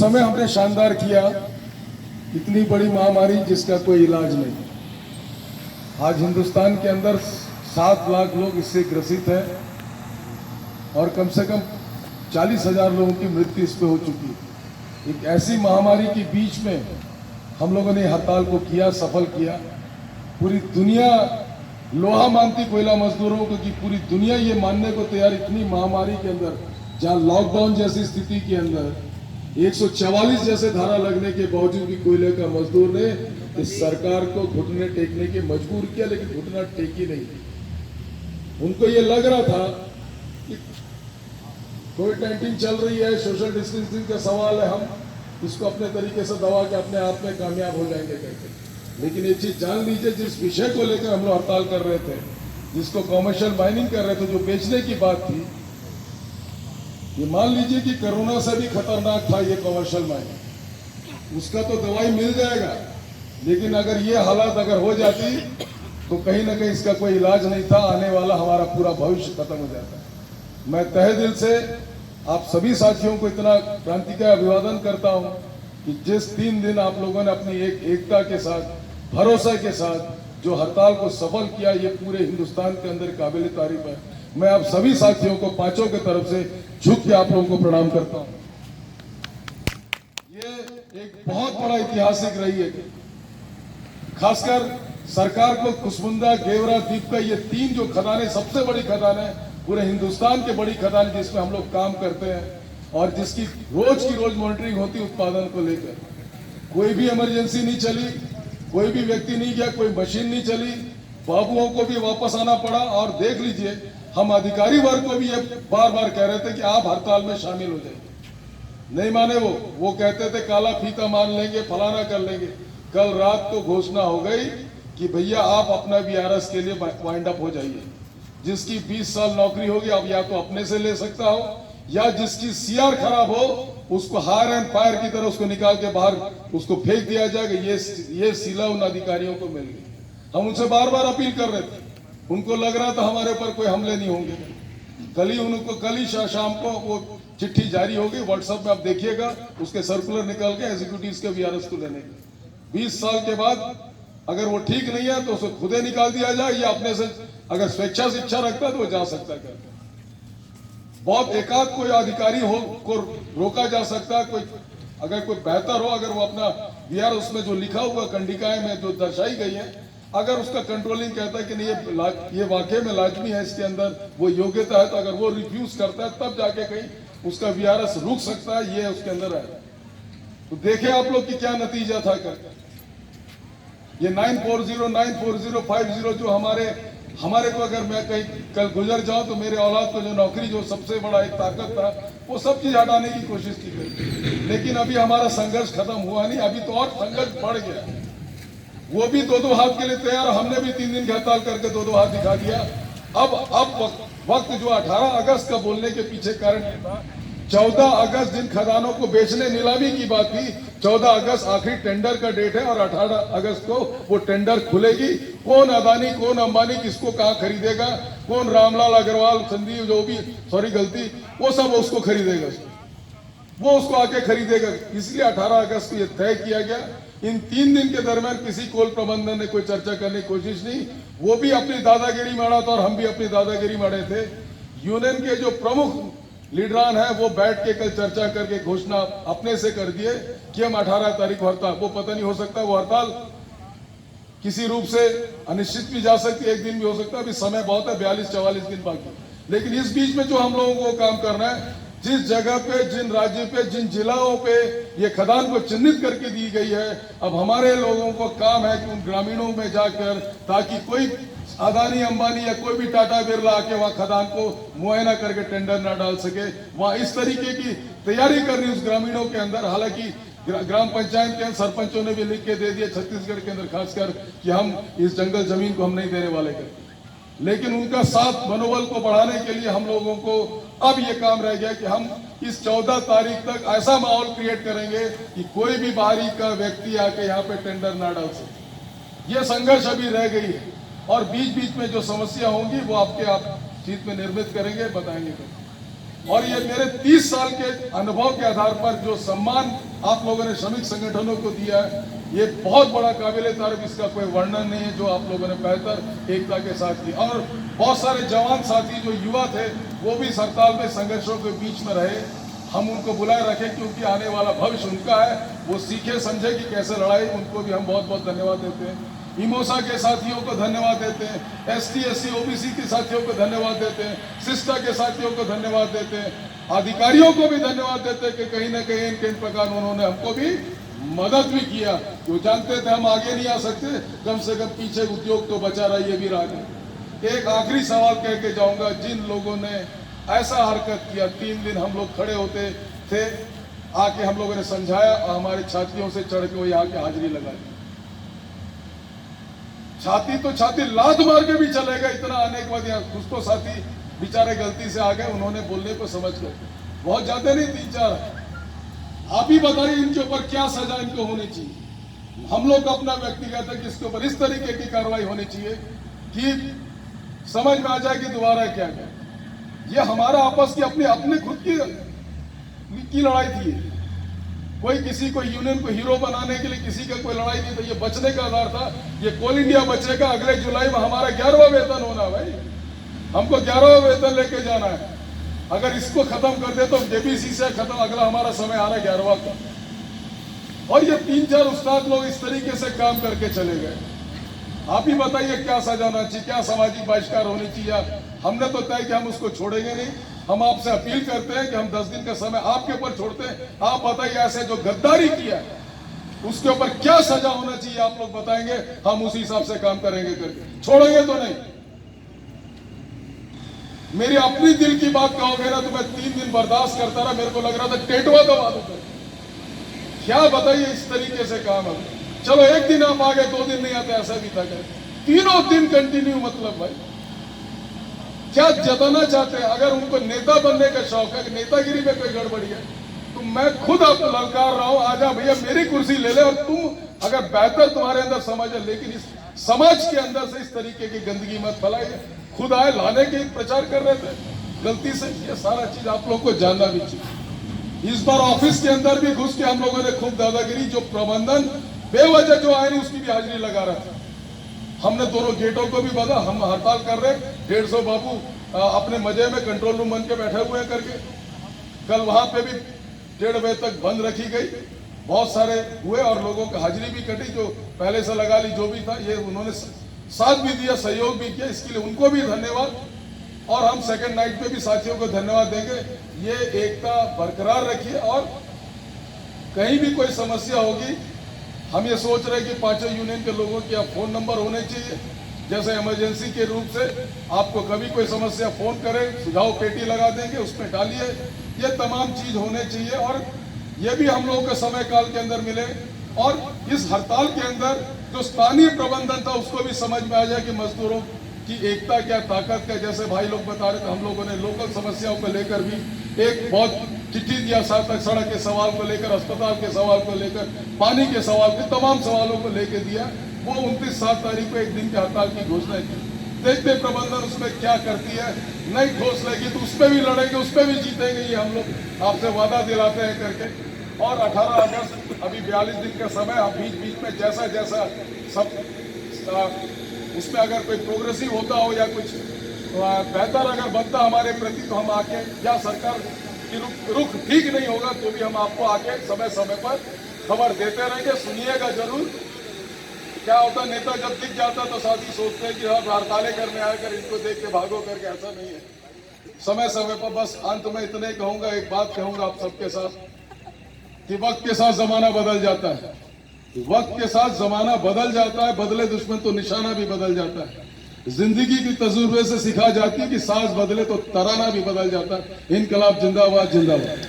समय हमने शानदार किया, इतनी बड़ी महामारी जिसका कोई इलाज नहीं। आज हिंदुस्तान के अंदर 7 लाख लोग इससे ग्रसित हैं और कम से कम 40,000 लोगों की मृत्यु इस पे हो चुकी है। एक ऐसी महामारी के बीच में हम लोगों ने हड़ताल को किया, सफल किया। पूरी दुनिया लोहा मानती कोयला मजदूरों को कि पूरी दुनिया ये मानने को तैयार, इतनी महामारी के अंदर जहां लॉकडाउन जैसी स्थिति के अंदर 144 जैसे धारा लगने के बावजूद भी कोयले का मजदूर ने इस सरकार को घुटने टेकने के मजबूर किया, लेकिन घुटना टेकी नहीं। उनको ये लग रहा था कि कोविड-19 चल रही है, सोशल डिस्टेंसिंग का सवाल है, हम इसको अपने तरीके से दबा के अपने आप में कामयाब हो जाएंगे कहते। लेकिन एक चीज जान लीजिए, जिस विषय को लेकर हम लोग हड़ताल कर रहे थे, जिसको कॉमर्शियल माइनिंग कर रहे थे, जो बेचने की बात थी, ये मान लीजिए कि कोरोना से भी खतरनाक था ये कॉमर्शियल माइनिंग। उसका तो दवाई मिल जाएगा, लेकिन अगर ये हालात अगर हो जाती तो कहीं ना कहीं इसका कोई इलाज नहीं था। आने वाला हमारा पूरा भविष्य खत्म हो जाता। मैं तहे दिल से आप सभी साथियों को इतना क्रांति का अभिवादन करता हूं कि जिस 3 दिन आप लोगों ने अपनी एकता के साथ, भरोसे के साथ जो हड़ताल को सफल किया, ये पूरे हिंदुस्तान के अंदर काबिल तारीफ है। मैं आप सभी साथियों को, पांचों की तरफ से झुक के आप लोगों को प्रणाम करता हूं। ये एक बहुत बड़ा ऐतिहासिक रही है, खासकर सरकार को कुसमुंदा, गेवरा, दीप का ये 3 जो खदानें, सबसे बड़ी खदान है पूरे हिंदुस्तान की, बड़ी खदान जिसमें हम लोग काम करते हैं और जिसकी रोज की रोज मॉनिटरिंग होती है उत्पादन को लेकर। कोई भी इमरजेंसी नहीं चली, कोई भी व्यक्ति नहीं गया, कोई मशीन नहीं चली, बाबुओं को भी वापस आना पड़ा। और देख लीजिए, हम अधिकारी वर्ग को भी ये बार बार कह रहे थे कि आप हड़ताल में शामिल हो जाइए, नहीं माने। वो कहते थे काला फीता मान लेंगे, फलाना कर लेंगे। कल रात को घोषणा हो गई कि भैया आप अपना वीआरएस के लिए वाइंड अप हो जाइए। जिसकी 20 साल नौकरी होगी, अब या तो अपने से ले सकता हो, या जिसकी सीआर खराब हो उसको हायर एंड फायर की तरह उसको निकाल के बाहर उसको फेंक दिया जाएगा। ये सिला उन अधिकारियों को मिल गई। हम उनसे बार बार अपील कर रहे थे, उनको लग रहा था हमारे ऊपर कोई हमले नहीं होंगे। कल ही शाम को वो चिट्ठी जारी होगी व्हाट्सएप में, आप देखिएगा, उसके सर्कुलर निकल के एग्जीक्यूटिव के वीआरएस को लेने के। 20 साल के बाद अगर वो ठीक नहीं है तो उसे खुद ही निकाल दिया जाए, या अपने से अगर स्वेच्छा से इच्छा रखता है तो वो जा सकता है। बहुत एकाध कोई अधिकारी हो को रोका जा सकता है, कोई अगर कोई बेहतर हो, अगर वो अपना वीआर उसमें जो लिखा हुआ कंडिकाएं में जो दर्शाई गई है, अगर उसका कंट्रोलिंग कहता है कि नहीं ये वाकई में लाजमी है, इसके अंदर वो योग्यता है, तो अगर वो रिफ्यूज करता है तब जाके कहीं उसका वीआरएस रुक सकता है, ये उसके अंदर है। तो देखे आप लोग कि क्या नतीजा था कर। ये 940, 940, 50 जो हमारे को, अगर मैं कहीं कल गुजर जाऊं तो मेरे औलाद को जो नौकरी, जो सबसे बड़ा एक ताकत था, वो सब चीज हटाने की कोशिश की गई। लेकिन अभी हमारा संघर्ष खत्म हुआ नहीं, अभी तो और संघर्ष बढ़ गया। वो भी 2-2 हाथ के लिए तैयार, हमने भी 3 दिन की हड़ताल करके 2-2 हाथ दिखा दिया। अब वक्त जो 18 अगस्त का बोलने के पीछे कारण था, 14 अगस्त जिन खदानों को बेचने नीलामी की बात थी, 14 अगस्त आखिरी टेंडर का डेट है और 18 अगस्त को वो टेंडर खुलेगी। कौन अदानी, कौन अंबानी, किसको कहाँ खरीदेगा, कौन रामलाल अग्रवाल, संदीप, जो भी वो सब उसको खरीदेगा, वो उसको आके खरीदेगा। इसलिए 18 अगस्त को ये तय किया गया। इन 3 दिन के दरमियान किसी कोल प्रबंधन ने कोई चर्चा करने की कोशिश नहीं, वो भी अपनी दादागिरी में अड़ा था और हम भी अपनी दादागिरी में अड़े थे। यूनियन के जो प्रमुख लीडरान है वो बैठ के कल चर्चा करके घोषणा अपने से कर दिए कि हम 18 तारीख को हड़ताल, वो पता नहीं हो सकता, वो हड़ताल किसी रूप से अनिश्चित भी जा सकती है, 1 दिन भी हो सकता है। अभी समय बहुत है, 42-44 दिन बाकी। लेकिन इस बीच में जो हम लोगों को काम करना है, जिस जगह पे, जिन राज्य पे, जिन जिलाओं पे ये खदान को चिन्हित करके दी गई है, अब हमारे लोगों को काम है कि उन ग्रामीणों में जाकर, ताकि कोई अदानी, अंबानी या कोई भी टाटा बिरला आके वहां खदान को मुआयना करके टेंडर ना डाल सके, वहां इस तरीके की तैयारी करनी उस ग्रामीणों के अंदर। हालांकि ग्राम पंचायत के सरपंचों ने भी लिख के दे दिया, छत्तीसगढ़ के अंदर खासकर, कि हम इस जंगल जमीन को हम नहीं देने वाले करके। लेकिन उनका साथ, मनोबल को बढ़ाने के लिए हम लोगों को अब ये काम रह गया कि हम इस 14 तारीख तक ऐसा माहौल क्रिएट करेंगे कि कोई भी बाहरी का व्यक्ति आके यहाँ पे टेंडर ना डाल सके। ये संघर्ष अभी रह गई है और बीच बीच में जो समस्या होंगी वो आप चीज में निर्मित करेंगे, बताएंगे। और ये मेरे 30 साल के अनुभव के आधार पर जो सम्मान आप लोगों ने श्रमिक संगठनों को दिया है, ये बहुत बड़ा काबिल तारीफ, इसका कोई वर्णन नहीं है जो आप लोगों ने बेहतर एकता के साथ की। और बहुत सारे जवान साथी जो युवा थे वो भी इस हड़ताल में संघर्षों के बीच में रहे, हम उनको बुलाए रखे क्योंकि आने वाला भविष्य उनका है, वो सीखे समझे कि कैसे लड़ाई, उनको भी हम बहुत बहुत धन्यवाद देते हैं। इमोसा के साथियों को धन्यवाद देते हैं, ST SC OBC के साथियों को धन्यवाद देते हैं, सिस्टा के साथियों को धन्यवाद देते हैं, अधिकारियों को भी धन्यवाद देते हैं कि कहीं ना कहीं इन किन प्रकार उन्होंने हमको भी मदद भी किया। जो जानते थे हम आगे नहीं आ सकते, कम से कम पीछे उद्योग तो बचा रहा, ये भी रहा। एक आखिरी सवाल कह के जाऊंगा, जिन लोगों ने ऐसा हरकत किया, 3 दिन हम लोग खड़े होते थे, आके हम लोगों ने समझाया और हमारे छातियों से चढ़ के वो यहाँ के हाजिरी लगाई। छाती तो छाती लात मार के भी चलेगा, इतना आने के बाद यहाँ कुछ तो साथी बेचारे गलती से आ गए, उन्होंने बोलने को समझ गए, बहुत ज्यादा नहीं 3-4। आप ही बताइए इनके ऊपर क्या सजा इनको होनी चाहिए। हम लोग अपना व्यक्तिगत है कि इसके ऊपर इस तरीके की कार्रवाई होनी चाहिए कि समझ में आ जाए कि दोबारा क्या क्या। ये हमारा आपस की अपने खुद की लड़ाई थी। कोई किसी को यूनियन को हीरो बनाने के लिए किसी का कोई लड़ाई नहीं था, ये बचने का आधार था। ये कोल इंडिया बचेगा, अगले जुलाई में हमारा 11वां वेतन होना भाई, हमको 11वां वेतन लेके जाना है। अगर इसको खत्म कर दे तो JBC से खत्म, अगला हमारा समय आ रहा है 11वां का। और ये 3-4 उस्ताद लोग इस तरीके से काम करके चले गए। आप ही बताइए क्या सजा होना चाहिए, क्या सामाजिक बहिष्कार होनी चाहिए। हमने तो तय कि हम उसको छोड़ेंगे नहीं। हम आपसे अपील करते हैं कि हम 10 दिन का समय आपके ऊपर छोड़ते हैं। आप बताइए ऐसे जो गद्दारी किया उसके ऊपर क्या सजा होना चाहिए, आप लोग बताएंगे, हम उसी हिसाब से काम करेंगे, करके छोड़ेंगे तो नहीं। मेरी अपनी दिल की बात कहोगे ना तो मैं 3 दिन बर्दाश्त करता रहा, मेरे को लग रहा था टेटवा दबा दूं। क्या बताइए इस तरीके से काम है। चलो 1 दिन आप आ गए, 2 दिन नहीं आते, ऐसा भी था। 3 दिन कंटिन्यू, मतलब भाई क्या जताना चाहते हैं। अगर उनको नेता बनने का शौक है, नेतागिरी में कोई गड़बड़ी है तो मैं खुद आपको ललकार रहा हूं, आजा भैया मेरी कुर्सी ले ले और तुम अगर बेहतर तुम्हारे अंदर समझ है, लेकिन इस समाज के अंदर से इस तरीके की गंदगी मत फैलाइए। खुद आए लाने के प्रचार कर रहे थे गलती से, ये सारा चीज आप लोग को जानना भी चाहिए। इस बार ऑफिस के अंदर भी घुस के हम लोगों ने खूब दादागिरी, जो प्रबंधन बेवजह जो आए नहीं उसकी भी हाजिरी लगा रहा था। हमने दोनों गेटों को भी बदला, हम हड़ताल कर रहे, 150 बाबू अपने मजे में कंट्रोल रूम बन के बैठे हुए हैं करके। कल वहां पे भी 1:30 बजे तक बंद रखी गई, बहुत सारे हुए और लोगों की हाजिरी भी कटी, जो पहले से लगा ली, जो भी था। ये उन्होंने साथ भी दिया, सहयोग भी किया, इसके लिए उनको भी धन्यवाद। और हम सेकंड नाइट पे भी साथियों को धन्यवाद देंगे। ये एकता बरकरार रखिए और कहीं भी कोई समस्या होगी, हम ये सोच रहे हैं कि 5 यूनियन के लोगों के फोन नंबर होने चाहिए, जैसे इमरजेंसी के रूप से आपको कभी कोई समस्या फोन करें, सुझाव पेटी लगा देंगे, उसमें डालिए। ये तमाम चीज होने चाहिए और ये भी हम लोगों के समय काल के अंदर मिले। और इस हड़ताल के अंदर जो स्थानीय प्रबंधन था उसको भी समझ में आ जाए कि मजदूरों की एकता क्या, ताकत क्या। जैसे भाई लोग बता रहे थे, हम लोगों ने लोकल समस्याओं को लेकर भी एक बहुत चिट्ठी दिया, साथ तक सड़क के सवाल को लेकर, अस्पताल के सवाल को लेकर, पानी के सवाल के, तमाम सवालों को लेकर दिया। वो 29-7 तारीख को 1 दिन के हड़ताल की घोषणा की। देखते प्रबंधन उसमें क्या करती है, नहीं ठोस लेगी तो उसमें भी लड़ेंगे, उसमें भी जीतेंगे, ये हम लोग आपसे वादा दिलाते हैं करके। और 18 अगस्त अभी 42 दिन का समय, आप बीच बीच में जैसा जैसा सब उसमें अगर कोई प्रोग्रेसिव होता हो या कुछ बेहतर अगर बनता हमारे प्रति तो हम आके, या सरकार की रुख ठीक नहीं होगा तो भी हम आपको आके समय समय पर खबर देते रहेंगे। सुनिएगा जरूर। क्या होता, नेता जब दिख जाता तो साथी सोचते हैं कि आप हड़तालें करने आकर इनको देख के भागो करके, ऐसा नहीं है। समय समय पर बस अंत में इतने कहूंगा, एक बात कहूंगा आप सबके साथ कि वक्त के साथ जमाना बदल जाता है, वक्त के साथ जमाना बदल जाता है, बदले दुश्मन तो निशाना भी बदल जाता है। जिंदगी की तजुर्बे से सिखा जाती है कि सांस बदले तो तराना भी बदल जाता है। इनकलाब जिंदाबाद जिंदाबाद।